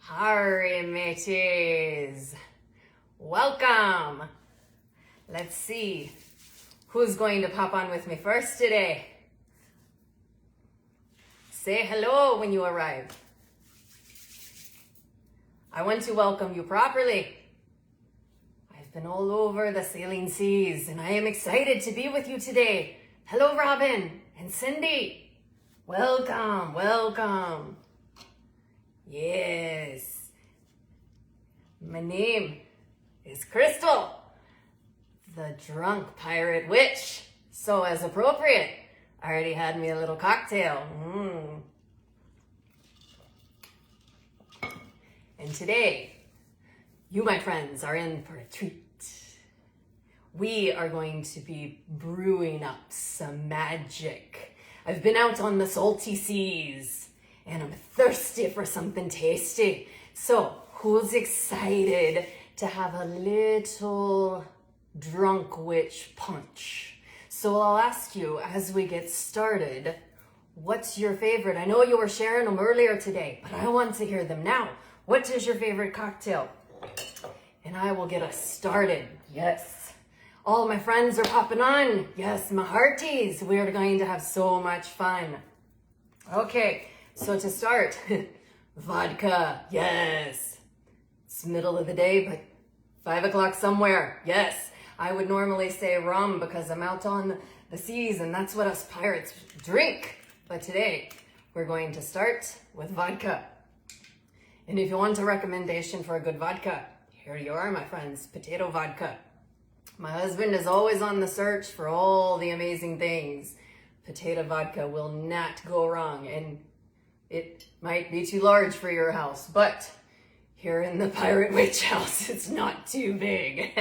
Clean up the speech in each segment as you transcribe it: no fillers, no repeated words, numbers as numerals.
Howdy, mateys. Welcome. Let's see who's going to pop on with me first today. Say hello when you arrive. I want to welcome you properly. I've been all over the sailing seas and I am excited to be with you today. Hello, Robin and Cindy. Welcome, welcome. Yes. My name is Krystle, the drunk pirate witch. So as appropriate, I already had me a little cocktail. And today, you, my friends, are in for a treat. We are going to be brewing up some magic. I've been out on the salty seas and I'm thirsty for something tasty. So, who's excited to have a little drunk witch punch? So I'll ask you as we get started, what's your favorite? I know you were sharing them earlier today, but I want to hear them now. What is your favorite cocktail? And I will get us started. Yes. All my friends are popping on. Yes, my hearties. We're going to have so much fun. Okay, so to start, vodka. Yes. It's middle of the day, but 5 o'clock somewhere. Yes. I would normally say rum because I'm out on the seas and that's what us pirates drink. But today, we're going to start with vodka. And if you want a recommendation for a good vodka, here you are, my friends, potato vodka. My husband is always on the search for all the amazing things. Potato vodka will not go wrong, and it might be too large for your house, but here in the Pirate Witch house, it's not too big.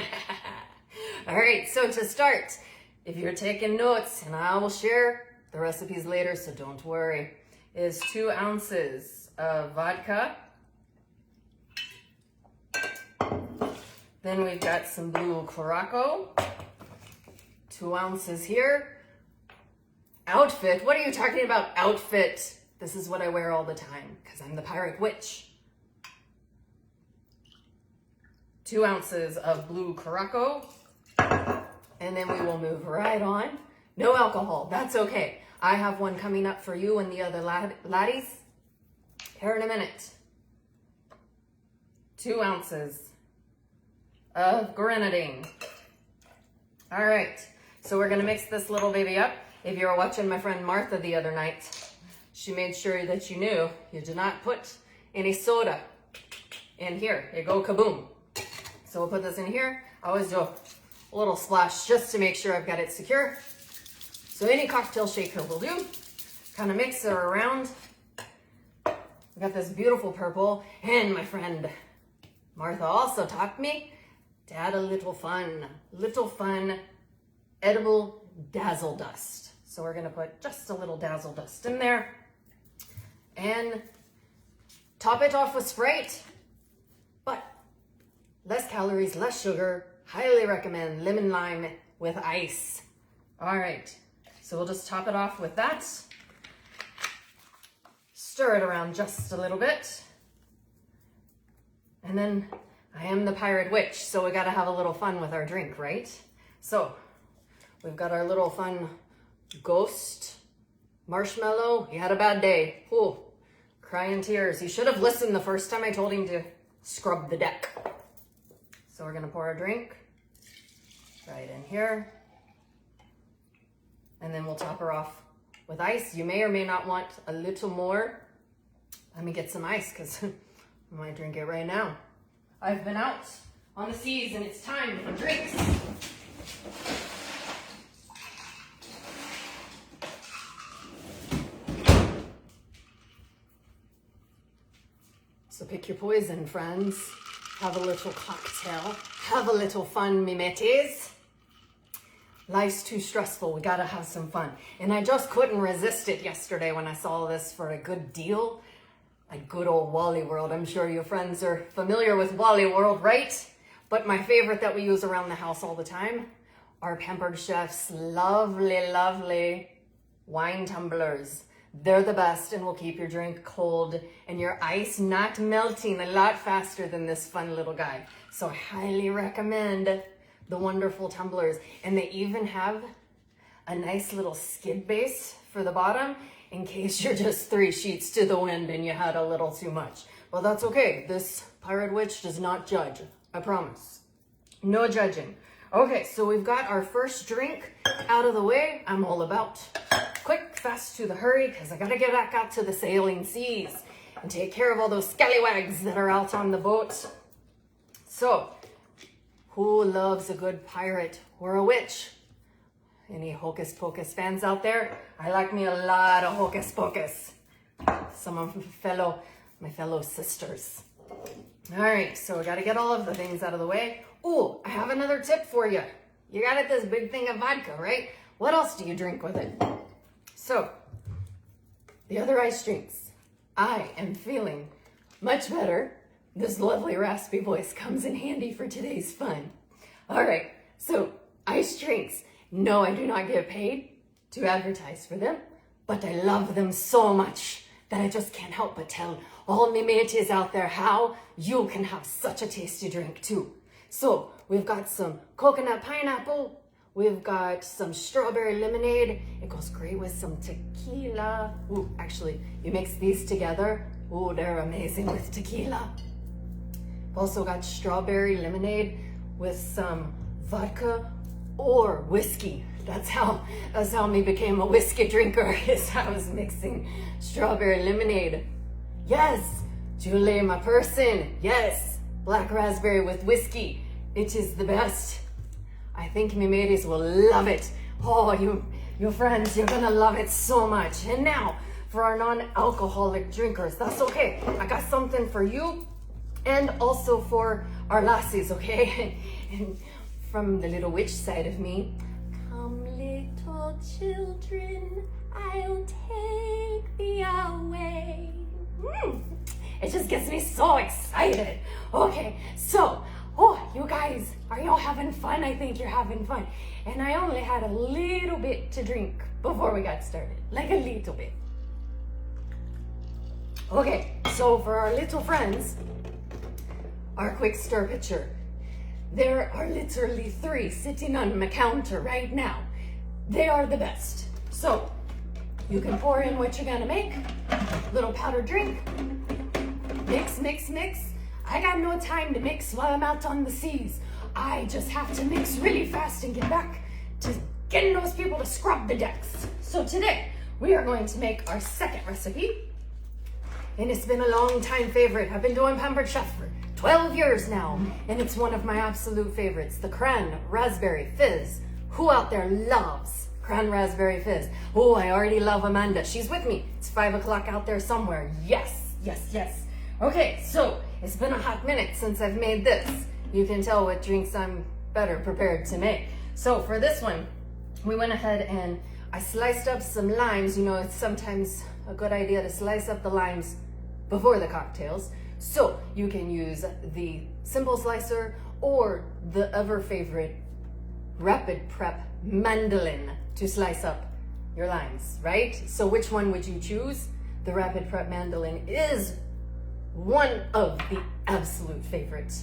All right, so to start, if you're taking notes, and I will share the recipes later, so don't worry, is 2 ounces of vodka. Then we've got some blue Curaçao, 2 ounces here. Outfit, what are you talking about, outfit? This is what I wear all the time because I'm the Pirate Witch. 2 ounces of blue Curaçao. And then we will move right on. No alcohol, that's okay. I have one coming up for you and the other laddies here in a minute. 2 ounces of grenadine. All right, so we're gonna mix this little baby up. If you were watching my friend Martha the other night, she made sure that you knew you do not put any soda in here. You go kaboom. So we'll put this in here. I always do a little splash just to make sure I've got it secure. So any cocktail shaker will do. Kind of mix it around. We got this beautiful purple, and my friend Martha also taught me to add a little fun edible dazzle dust. So we're gonna put just a little dazzle dust in there and top it off with Sprite, but less calories, less sugar. Highly recommend lemon lime with ice. All right, so we'll just top it off with that. Stir it around just a little bit. And then I am the Pirate Witch, so we gotta have a little fun with our drink, right? So we've got our little fun ghost marshmallow. He had a bad day. Ooh, crying tears. He should have listened the first time I told him to scrub the deck. So we're gonna pour our drink right in here. And then we'll top her off with ice. You may or may not want a little more. Let me get some ice because I might drink it right now. I've been out on the seas and it's time for drinks. So pick your poison, friends. Have a little cocktail. Have a little fun, me mateys. Life's too stressful. We gotta have some fun. And I just couldn't resist it yesterday when I saw this for a good deal. A good old Wally World. I'm sure your friends are familiar with Wally World, right? But my favorite that we use around the house all the time are Pampered Chef's lovely, lovely wine tumblers. They're the best and will keep your drink cold and your ice not melting a lot faster than this fun little guy. So I highly recommend the wonderful tumblers. And they even have a nice little skid base for the bottom in case you're just 3 sheets to the wind and you had a little too much. Well, that's okay. This pirate witch does not judge. I promise. No judging. Okay, so we've got our first drink out of the way. I'm all about quick, fast to the hurry because I got to get back out to the sailing seas and take care of all those scallywags that are out on the boat. So, who loves a good pirate or a witch? Any Hocus Pocus fans out there? I like me a lot of Hocus Pocus. Some of my fellow sisters. All right, so I got to get all of the things out of the way. Ooh, I have another tip for you. You got this big thing of vodka, right? What else do you drink with it? So, the other ice drinks. I am feeling much better. This lovely raspy voice comes in handy for today's fun. All right, so ice drinks. No, I do not get paid to advertise for them, but I love them so much that I just can't help but tell all me mateys out there how you can have such a tasty drink too. So we've got some coconut pineapple, we've got some strawberry lemonade. It goes great with some tequila. Ooh, actually, you mix these together. Ooh, they're amazing with tequila. We've also got strawberry lemonade with some vodka or whiskey. That's how me became a whiskey drinker, is I was mixing strawberry lemonade. Yes, Julie, my person. Yes, black raspberry with whiskey. It is the best. I think me mateys will love it. Oh, you friends, you're gonna love it so much. And now, for our non-alcoholic drinkers, that's okay. I got something for you and also for our lassies, okay? And from the little witch side of me, come little children, I'll take thee away. It just gets me so excited. Okay, so, you guys, are y'all having fun? I think you're having fun. And I only had a little bit to drink before we got started, like a little bit. Okay, so for our little friends, our quick stir pitcher. There are literally 3 sitting on my counter right now. They are the best. So you can pour in what you're gonna make, little powdered drink, mix, mix, mix. I got no time to mix while I'm out on the seas. I just have to mix really fast and get back to getting those people to scrub the decks. So today we are going to make our second recipe. And it's been a long time favorite. I've been doing Pampered Chef for 12 years now, and it's one of my absolute favorites, the Cran-Raspberry Fizz. Who out there loves Cran-Raspberry Fizz? Oh, I already love Amanda. She's with me. It's 5 o'clock out there somewhere. Yes, yes, yes. Okay, so it's been a hot minute since I've made this. You can tell what drinks I'm better prepared to make. So for this one, we went ahead and I sliced up some limes. You know, it's sometimes a good idea to slice up the limes before the cocktails. So you can use the simple slicer or the ever favorite Rapid Prep mandolin to slice up your limes, right? So which one would you choose? The Rapid Prep mandolin is one of the absolute favorite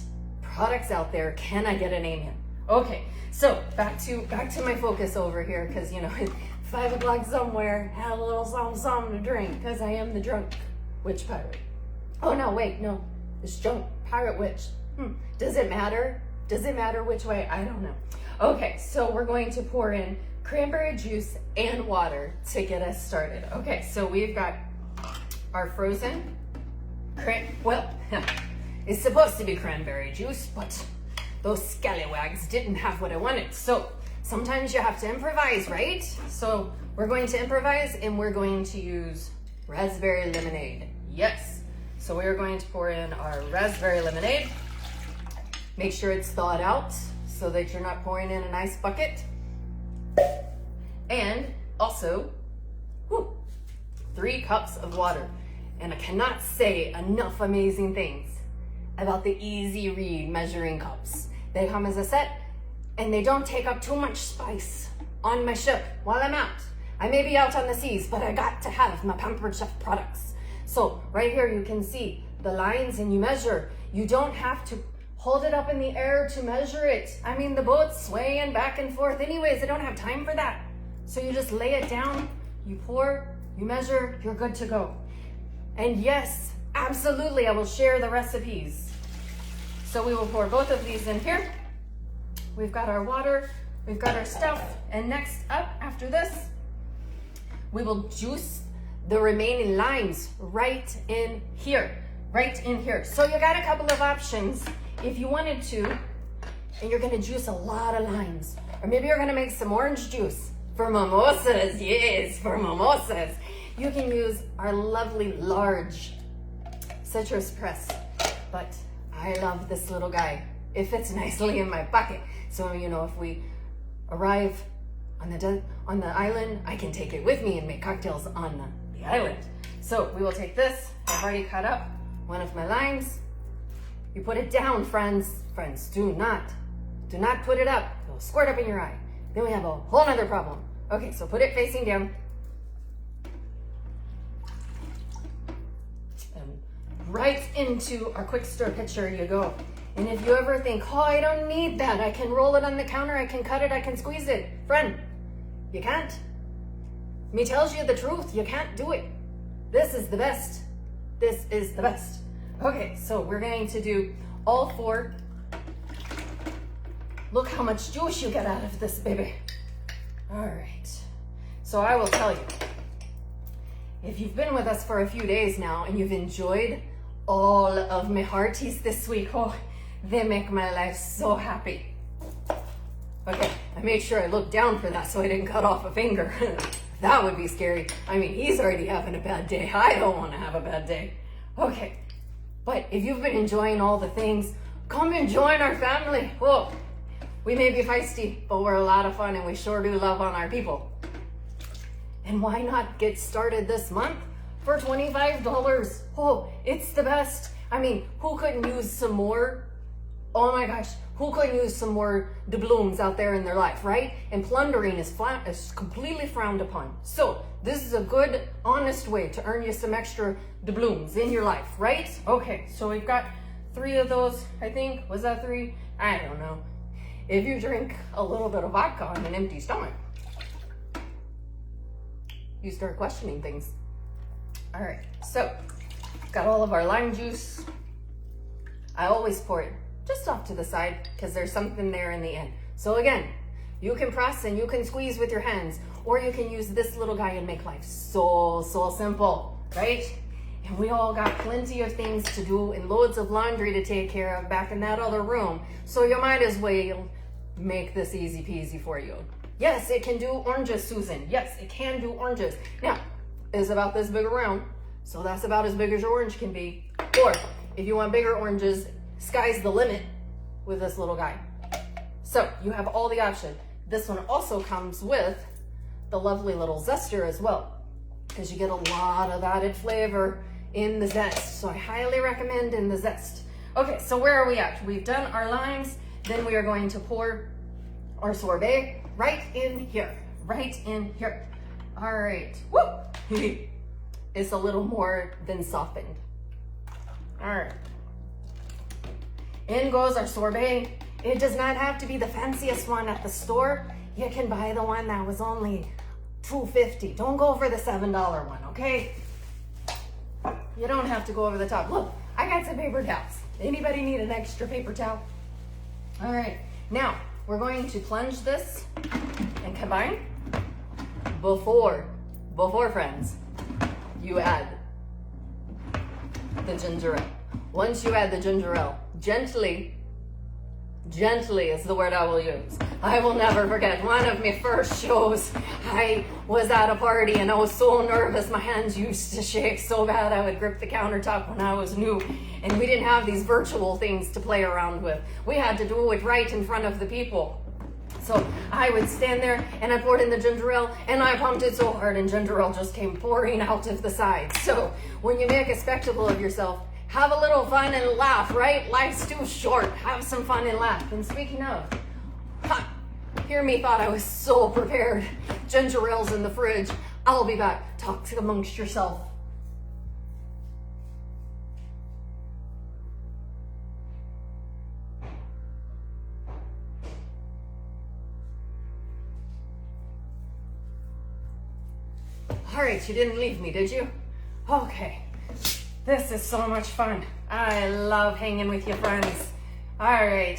products out there. Can I get an amen? Okay, so back to my focus over here, because you know, 5 o'clock somewhere, had a little something to drink, because I am the drunk witch pirate. Oh no, wait, no, it's drunk pirate witch. Does it matter? Does it matter which way? I don't know. Okay, so we're going to pour in cranberry juice and water to get us started. Okay, so we've got our frozen well, it's supposed to be cranberry juice, but those scallywags didn't have what I wanted. So sometimes you have to improvise, right? So we're going to improvise and we're going to use raspberry lemonade. Yes. So we're going to pour in our raspberry lemonade. Make sure it's thawed out so that you're not pouring in an ice bucket. And also, 3 cups of water. And I cannot say enough amazing things about the Easy Read measuring cups. They come as a set and they don't take up too much spice on my ship while I'm out. I may be out on the seas, but I got to have my Pampered Chef products. So right here you can see the lines and you measure. You don't have to hold it up in the air to measure it. I mean, the boat's swaying back and forth anyways. I don't have time for that. So you just lay it down, you pour, you measure, you're good to go. And yes, absolutely, I will share the recipes. So we will pour both of these in here. We've got our water, we've got our stuff, and next up after this, we will juice the remaining limes right in here, right in here. So you got a couple of options if you wanted to, and you're gonna juice a lot of limes, or maybe you're gonna make some orange juice for mimosas. Yes, for mimosas. You can use our lovely large citrus press, but I love this little guy. It fits nicely in my pocket. So, you know, if we arrive on the island, I can take it with me and make cocktails on the island. So we will take this. I've already cut up one of my limes. You put it down, friends. Friends, do not put it up. It'll squirt up in your eye. Then we have a whole other problem. Okay, so put it facing down. And right into our quick stir pitcher you go. And if you ever think, oh, I don't need that, I can roll it on the counter, I can cut it, I can squeeze it. Friend, you can't. Me tells you the truth, you can't do it. This is the best. This is the best. Okay, so we're going to do all four. Look how much juice you get out of this baby. All right, so I will tell you, if you've been with us for a few days now and you've enjoyed all of my hearties this week, oh, they make my life so happy. Okay, I made sure I looked down for that so I didn't cut off a finger. That would be scary. I mean, he's already having a bad day. I don't want to have a bad day. Okay, but if you've been enjoying all the things, come and join our family. Whoa, we may be feisty, but we're a lot of fun and we sure do love on our people. And why not get started this month for $25? Oh, it's the best. I mean, who couldn't use some more? Oh my gosh, who couldn't use some more doubloons out there in their life, right? And plundering is completely frowned upon. So this is a good, honest way to earn you some extra doubloons in your life, right? Okay, so we've got 3 of those, I think. Was that 3? I don't know. If you drink a little bit of vodka on an empty stomach, you start questioning things. All right, so got all of our lime juice. I always pour it just off to the side because there's something there in the end. So again, you can press and you can squeeze with your hands, or you can use this little guy and make life so simple, right? And we all got plenty of things to do and loads of laundry to take care of back in that other room. So you might as well make this easy peasy for you. Yes, it can do oranges, Susan. Yes, it can do oranges. Now, it's about this big around, so that's about as big as your orange can be. Or if you want bigger oranges, sky's the limit with this little guy. So you have all the options. This one also comes with the lovely little zester as well, because you get a lot of added flavor in the zest. So I highly recommend in the zest. Okay, so where are we at? We've done our limes. Then we are going to pour our sorbet right in here, right in here. All right, woo! It's a little more than softened. All right. In goes our sorbet. It does not have to be the fanciest one at the store. You can buy the one that was only $2.50. Don't go for the $7 one, okay? You don't have to go over the top. Look, I got some paper towels. Anybody need an extra paper towel? All right, now we're going to plunge this and combine. Before friends, you add the ginger ale. Once you add the ginger ale, gently is the word I will use. I will never forget one of my first shows. I was at a party and I was so nervous. My hands used to shake so bad I would grip the countertop when I was new. And we didn't have these virtual things to play around with. We had to do it right in front of the people. So I would stand there and I poured in the ginger ale and I pumped it so hard and ginger ale just came pouring out of the sides. So when you make a spectacle of yourself, have a little fun and laugh, right? Life's too short. Have some fun and laugh. And speaking of, hear me thought I was so prepared ginger ale's in the fridge. I'll be back. Talk amongst yourself. All right, you didn't leave me, did you? Okay, this is so much fun. I love hanging with your friends. All right,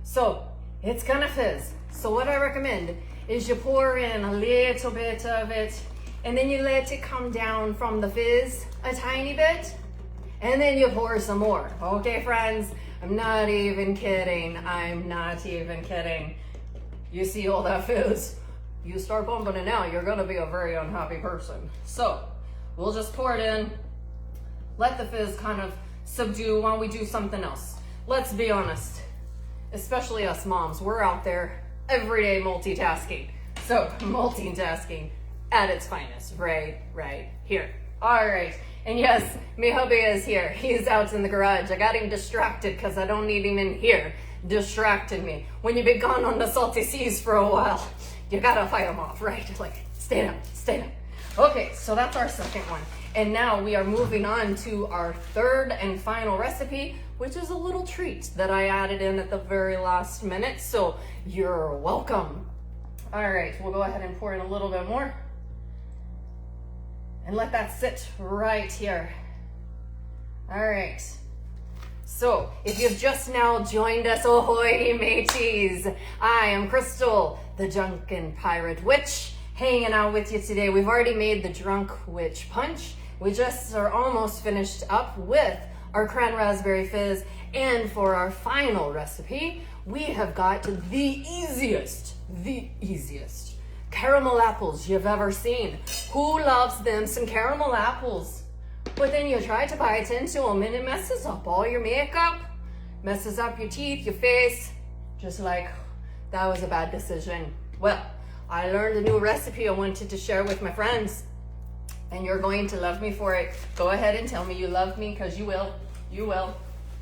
so it's gonna fizz. So what I recommend is you pour in a little bit of it, and then you let it come down from the fizz a tiny bit, and then you pour some more. Okay, friends, I'm not even kidding. I'm not even kidding. You see all that fizz? You start bumping it now, you're gonna be a very unhappy person. So we'll just pour it in, let the fizz kind of subdue while we do something else. Let's be honest, especially us moms, we're out there every day multitasking. So multitasking at its finest, right here. All right, and yes, my hubby is here. He's out in the garage. I got him distracted because I don't need him in here. Distracted me. When you've been gone on the salty seas for a while, you gotta fight them off, right? Like, stay down, stay down. Okay, so that's our second one. And now we are moving on to our third and final recipe, which is a little treat that I added in at the very last minute. So you're welcome. All right, we'll go ahead and pour in a little bit more. And let that sit right here. All right. So if you've just now joined us, ahoy mateys, I am Krystle, the Drunken Pirate Witch, hanging out with you today. We've already made the Drunk Witch Punch. We just are almost finished up with our Cran-Raspberry Fizz. And for our final recipe, we have got the easiest caramel apples you've ever seen. Who loves them some caramel apples? But then you try to bite into them and it messes up all your makeup, messes up your teeth, your face, just like that was a bad decision. Well, I learned a new recipe I wanted to share with my friends, and you're going to love me for it. Go ahead and tell me you love me, because you will. You will.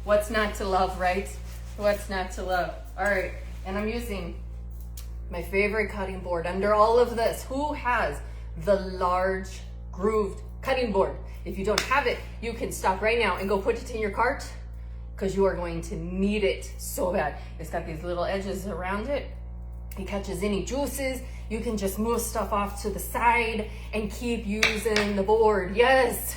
What's not to love, right? What's not to love? All right, and I'm using my favorite cutting board under all of this. Who has the large grooved cutting board? If you don't have it, you can stop right now and go put it in your cart, because you are going to need it so bad. It's got these little edges around it. It catches any juices. You can just move stuff off to the side and keep using the board. Yes,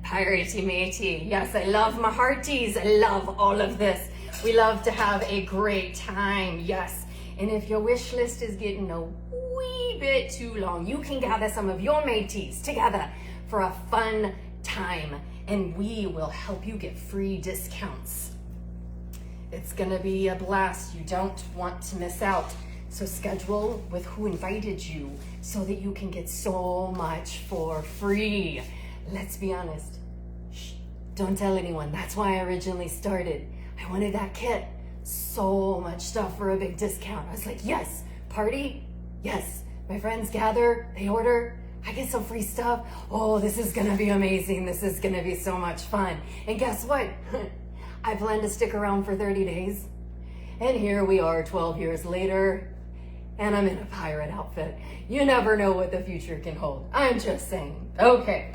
piratey matey. Yes, I love my hearties. I love all of this. We love to have a great time, yes. And if your wish list is getting a wee bit too long, you can gather some of your mateys together for a fun time, and we will help you get free discounts. It's gonna be a blast. You don't want to miss out. So schedule with who invited you so that you can get so much for free. Let's be honest. Shh, don't tell anyone. That's why I originally started. I wanted that kit. So much stuff for a big discount. I was like, yes, party, yes. My friends gather, they order, I get some free stuff. Oh, this is gonna be amazing. This is gonna be so much fun. And guess what? I plan to stick around for 30 days. And here we are 12 years later, and I'm in a pirate outfit. You never know what the future can hold. I'm just saying. Okay,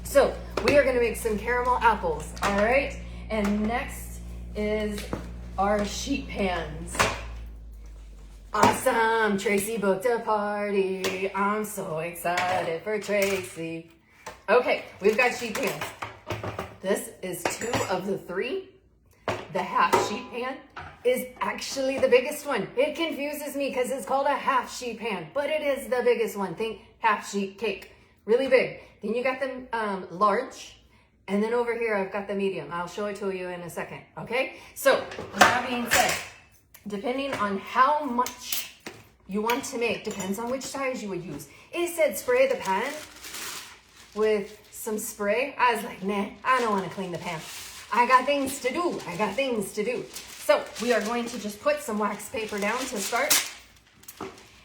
so we are gonna make some caramel apples, all right? And next is our sheet pans. Awesome, Tracy booked a party. I'm so excited for Tracy. Okay, we've got sheet pans. This is 2 of the 3. The half sheet pan is actually the biggest one. It confuses me because it's called a half sheet pan, but it is the biggest one. Think half sheet cake, really big. Then you got the large, and then over here I've got the medium. I'll show it to you in a second, okay? So with that being said, depending on how much you want to make, depends on which size you would use. It said spray the pan with some spray. I was like, nah, I don't want to clean the pan. I got things to do. I got things to do. So we are going to just put some wax paper down to start.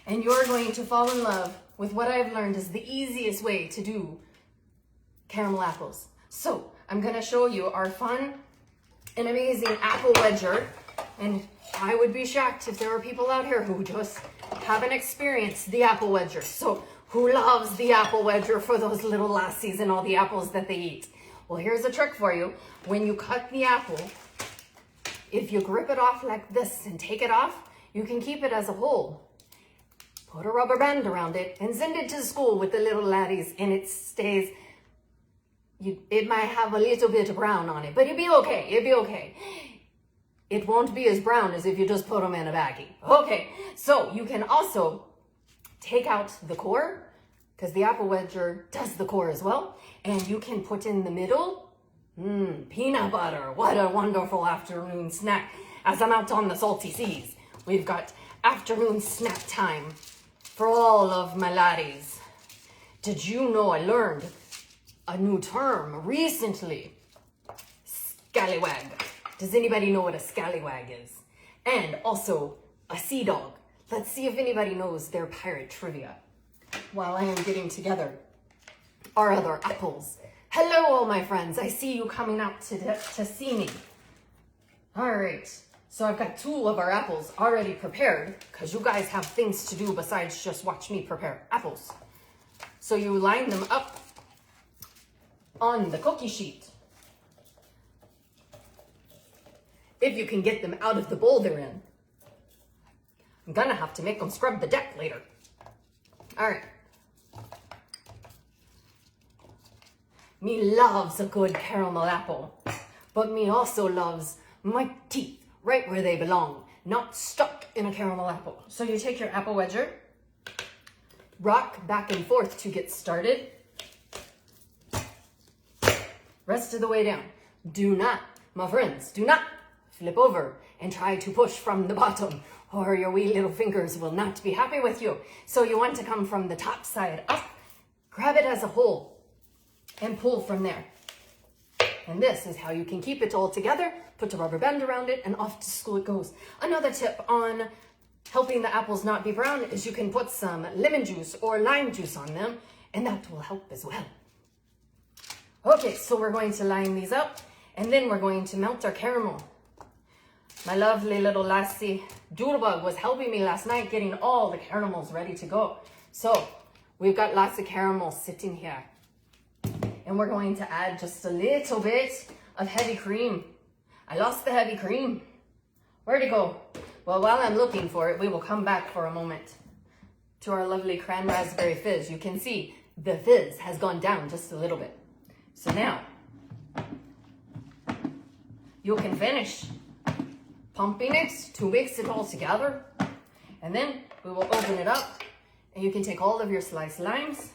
And you're going to fall in love with what I've learned is the easiest way to do caramel apples. So I'm going to show you our fun and amazing apple wedger. And I would be shocked if there were people out here who just haven't experienced the apple wedger. So who loves the apple wedger for those little lassies and all the apples that they eat? Well, here's a trick for you. When you cut the apple, if you grip it off like this and take it off, you can keep it as a whole. Put a rubber band around it and send it to school with the little laddies, and it stays. It might have a little bit of brown on it, but it'll be okay. It'll be okay. It won't be as brown as if you just put them in a baggie. Okay, so you can also take out the core, because the apple wedger does the core as well, and you can put in the middle, peanut butter. What a wonderful afternoon snack. As I'm out on the salty seas, we've got afternoon snack time for all of my laddies. Did you know I learned a new term recently? Scallywag. Does anybody know what a scallywag is? And also a sea dog. Let's see if anybody knows their pirate trivia while I am getting together our other apples. Hello, all my friends. I see you coming out to see me. All right. So I've got 2 of our apples already prepared, because you guys have things to do besides just watch me prepare apples. So you line them up on the cookie sheet. If you can get them out of the bowl they're in. I'm gonna have to make them scrub the deck later. All right. Me loves a good caramel apple, but me also loves my teeth right where they belong, not stuck in a caramel apple. So you take your apple wedger, rock back and forth to get started. Rest of the way down. Do not, my friends, do not flip over and try to push from the bottom, or your wee little fingers will not be happy with you. So you want to come from the top side up, grab it as a whole, and pull from there. And this is how you can keep it all together. Put a rubber band around it, and off to school it goes. Another tip on helping the apples not be brown is you can put some lemon juice or lime juice on them, and that will help as well. Okay, so we're going to line these up, and then we're going to melt our caramel. My lovely little lassie Doodlebug was helping me last night getting all the caramels ready to go. So we've got lots of caramel sitting here. And we're going to add just a little bit of heavy cream. I lost the heavy cream. Where'd it go? Well, while I'm looking for it, we will come back for a moment to our lovely Cran-Raspberry Fizz. You can see the fizz has gone down just a little bit. So now, you can finish pumping it to mix it all together. And then we will open it up, and you can take all of your sliced limes,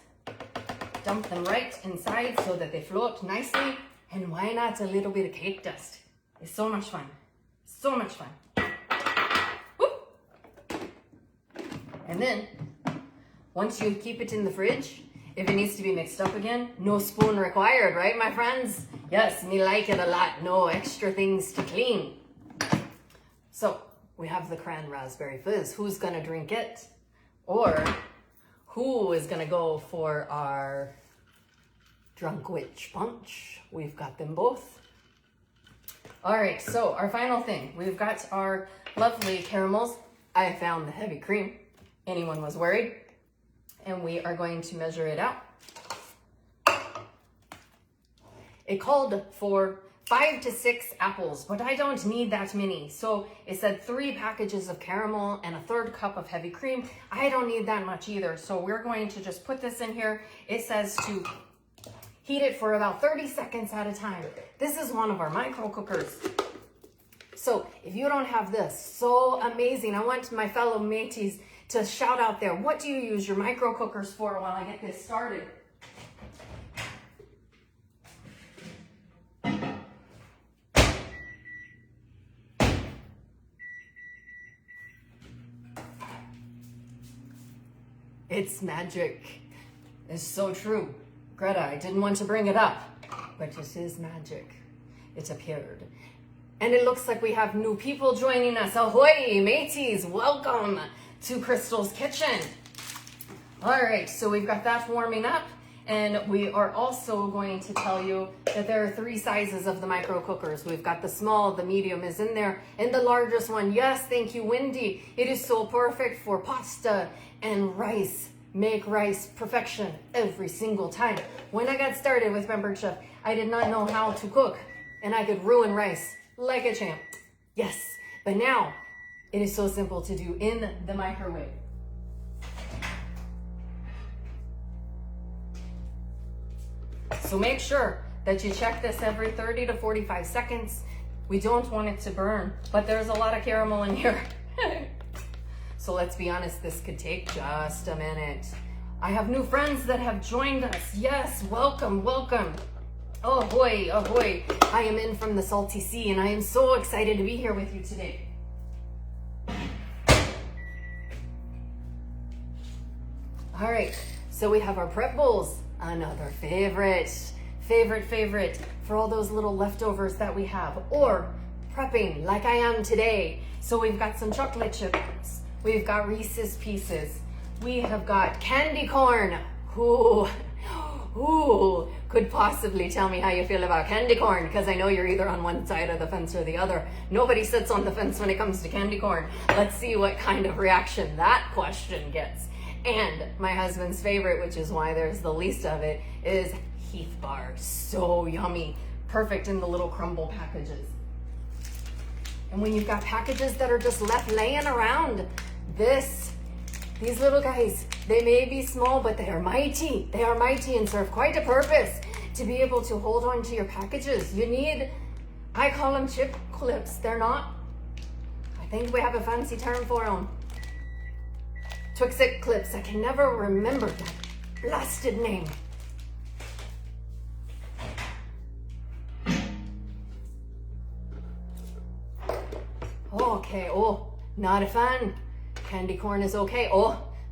dump them right inside so that they float nicely. And why not a little bit of cake dust? It's so much fun. So much fun. Whoop. And then, once you keep it in the fridge, if it needs to be mixed up again, no spoon required, right, my friends? Yes, me like it a lot. No extra things to clean. So, we have the Cran-Raspberry Fizz. Who's gonna drink it? Or who is gonna go for our Drunk Witch Punch? We've got them both. All right, so our final thing. We've got our lovely caramels. I found the heavy cream. Anyone was worried? And we are going to measure it out. It called for 5 to 6 apples, but I don't need that many. So it said 3 packages of caramel and a 1/3 cup of heavy cream. I don't need that much either. So we're going to just put this in here. It says to heat it for about 30 seconds at a time. This is one of our micro cookers. So if you don't have this, so amazing. I want my fellow mateys to shout out there. What do you use your micro cookers for while I get this started? It's magic. It's so true. Greta, I didn't want to bring it up, but it is magic. It appeared. And it looks like we have new people joining us. Ahoy, mateys, welcome to Krystle's Kitchen. All right, so we've got that warming up, And we are also going to tell you that there are 3 sizes of the micro cookers. We've got the small, the medium is in there, and the largest one. Yes, thank you, Wendy. It is so perfect for pasta and rice. Make rice perfection every single time. When I got started with Pampered Chef, I did not know how to cook, and I could ruin rice like a champ. Yes, but now it is so simple to do in the microwave. So make sure that you check this every 30 to 45 seconds. We don't want it to burn, but there's a lot of caramel in here. So let's be honest, this could take just a minute. I have new friends that have joined us. Yes, welcome, welcome. Ahoy, ahoy. I am in from the salty sea and I am so excited to be here with you today. All right, so we have our prep bowls. Another favorite for all those little leftovers that we have, or prepping like I am today. So we've got some chocolate chips, we've got Reese's Pieces, we have got candy corn. Who could possibly tell me how you feel about candy corn? Because I know you're either on one side of the fence or the other. Nobody sits on the fence when it comes to candy corn. Let's see what kind of reaction that question gets. And my husband's favorite, which is why there's the least of it, is Heath bars. So yummy. Perfect in the little crumble packages. And when you've got packages that are just left laying around, these little guys, they may be small, but they are mighty. They are mighty and serve quite a purpose to be able to hold on to your packages. You need, I call them chip clips. They're not, I think we have a fancy term for them. Twix-It clips. I can never remember that blasted name. Okay, not a fan. Candy corn is okay.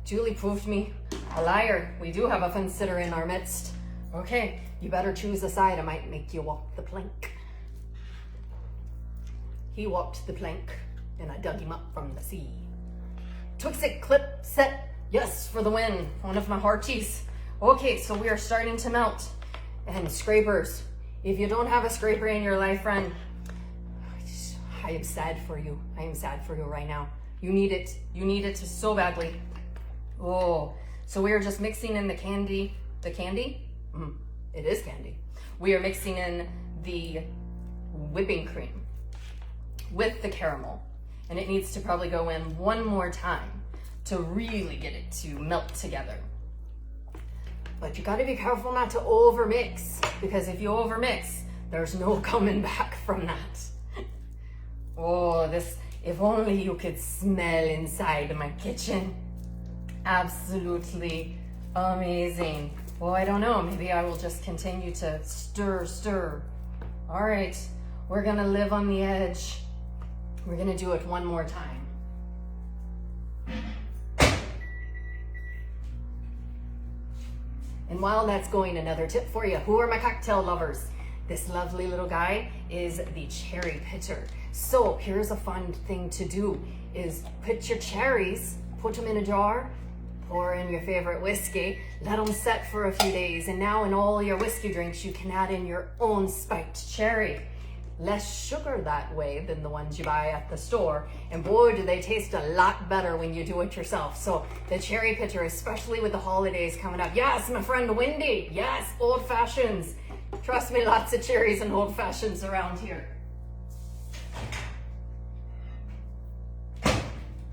Julie proved me a liar. We do have a fence sitter in our midst. Okay, you better choose a side. I might make you walk the plank. He walked the plank and I dug him up from the sea. Twix-It clip set. Yes, for the win. One of my hearties. Okay, so we are starting to melt. And scrapers. If you don't have a scraper in your life, friend, I am sad for you. I am sad for you right now. You need it. You need it so badly. So we are just mixing in the candy. The candy? It is candy. We are mixing in the whipping cream with the caramel. And it needs to probably go in one more time to really get it to melt together. But you gotta be careful not to overmix, because if you overmix, there's no coming back from that. If only you could smell inside my kitchen. Absolutely amazing. Well, I don't know, maybe I will just continue to stir. All right, we're gonna live on the edge. We're gonna do it one more time. And while that's going, another tip for you. Who are my cocktail lovers? This lovely little guy is the cherry pitter. So here's a fun thing to do is put your cherries, put them in a jar, pour in your favorite whiskey, let them set for a few days. And now in all your whiskey drinks, you can add in your own spiked cherry. Less sugar that way than the ones you buy at the store. And boy, do they taste a lot better when you do it yourself. So the cherry pitter, especially with the holidays coming up. Yes, my friend Wendy. Yes, old fashions. Trust me, lots of cherries and old fashions around here.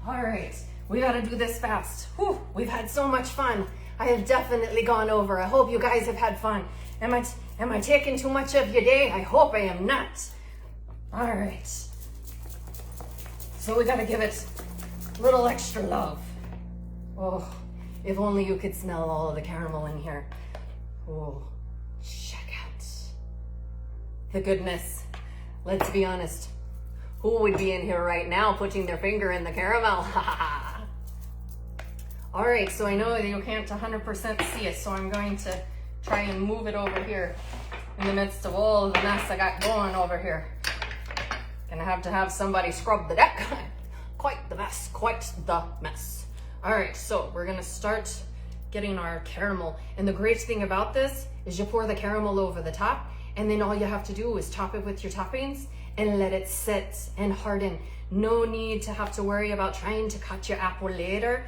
All right, we gotta do this fast. Whew, we've had so much fun. I have definitely gone over. I hope you guys have had fun. Am I taking too much of your day? I hope I am not. All right. So we gotta give it a little extra love. Oh, if only you could smell all of the caramel in here. Oh, check out the goodness. Let's be honest. Who would be in here right now putting their finger in the caramel? All right, so I know that you can't 100% see it, so I'm going to try and move it over here in the midst of all the mess I got going over here. Gonna have to have somebody scrub the deck. Quite the mess, quite the mess. All right, so we're gonna start getting our caramel. And the great thing about this is you pour the caramel over the top, and then all you have to do is top it with your toppings and let it sit and harden. No need to have to worry about trying to cut your apple later.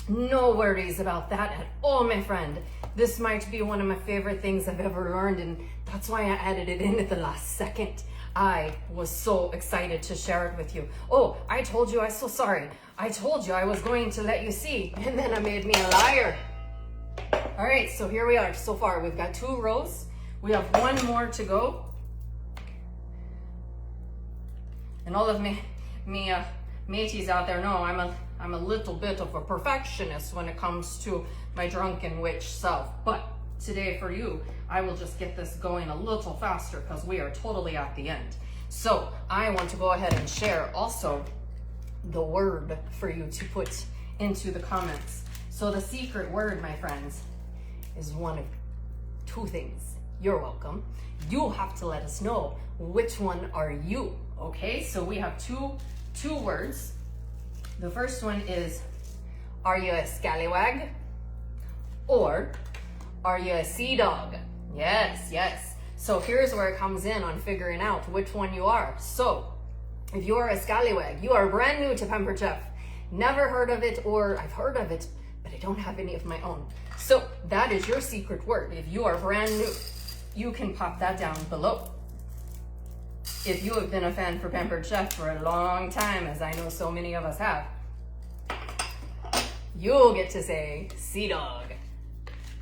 No worries about that at all, my friend. This might be one of my favorite things I've ever learned, and that's why I added it in at the last second. I was so excited to share it with you. Oh, I told you, I'm so sorry. I told you I was going to let you see, and then I made me a liar. All right, so here we are. So far, we've got 2 rows. We have 1 more to go. And all of me mateys out there know I'm a little bit of a perfectionist when it comes to my drunken witch self. But today for you, I will just get this going a little faster because we are totally at the end. So I want to go ahead and share also the word for you to put into the comments. So the secret word, my friends, is one of 2 things. You're welcome. You have to let us know which one are you. Okay, so we have two words. The first one is, are you a scallywag? Or are you a sea dog? Yes. So here's where it comes in on figuring out which one you are. So if you are a scallywag, you are brand new to Pampered Chef, never heard of it, or I've heard of it, but I don't have any of my own. So that is your secret word. If you are brand new, you can pop that down below. If you have been a fan for Pampered Chef for a long time, as I know so many of us have, you'll get to say sea dog.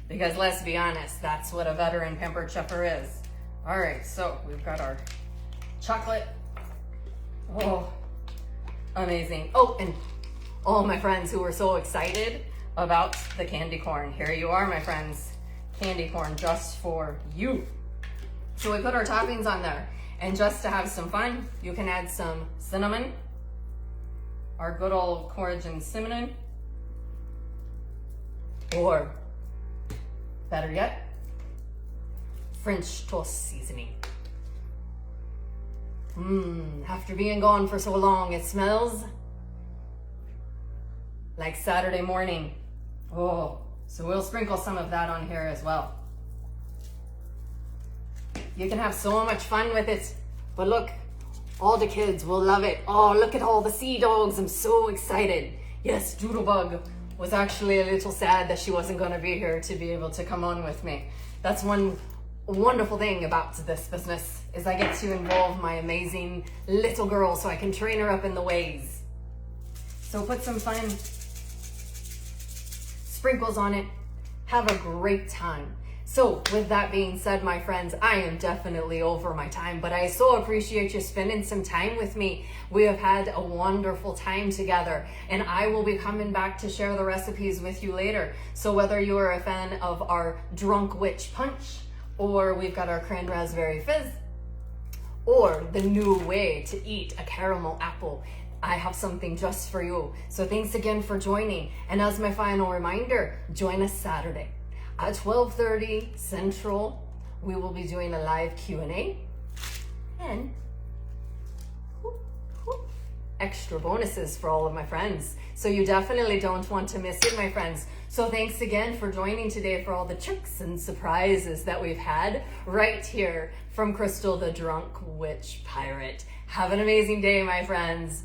Because let's be honest, that's what a veteran Pampered Cheffer is. All right, so we've got our chocolate. Oh, amazing. Oh, and all my friends who were so excited about the candy corn. Here you are, my friends. Candy corn just for you. So we put our toppings on there. And just to have some fun, you can add some cinnamon, our good old Coragen cinnamon, or better yet, French toast seasoning. After being gone for so long, it smells like Saturday morning. Oh, so we'll sprinkle some of that on here as well. You can have so much fun with it. But look, all the kids will love it. Oh, look at all the sea dogs. I'm so excited. Yes, Doodlebug was actually a little sad that she wasn't going to be here to be able to come on with me. That's one wonderful thing about this business, is I get to involve my amazing little girl so I can train her up in the ways. So put some fun sprinkles on it. Have a great time. So with that being said, my friends, I am definitely over my time, but I so appreciate you spending some time with me. We have had a wonderful time together, and I will be coming back to share the recipes with you later. So whether you are a fan of our Drunk Witch Punch, or we've got our Cran-Raspberry Fizz, or the new way to eat a caramel apple, I have something just for you. So thanks again for joining. And as my final reminder, join us Saturday. At 12:30 Central, we will be doing a live Q&A and extra bonuses for all of my friends. So you definitely don't want to miss it, my friends. So thanks again for joining today for all the tricks and surprises that we've had right here from Krystle, the Drunk Witch Pirate. Have an amazing day, my friends.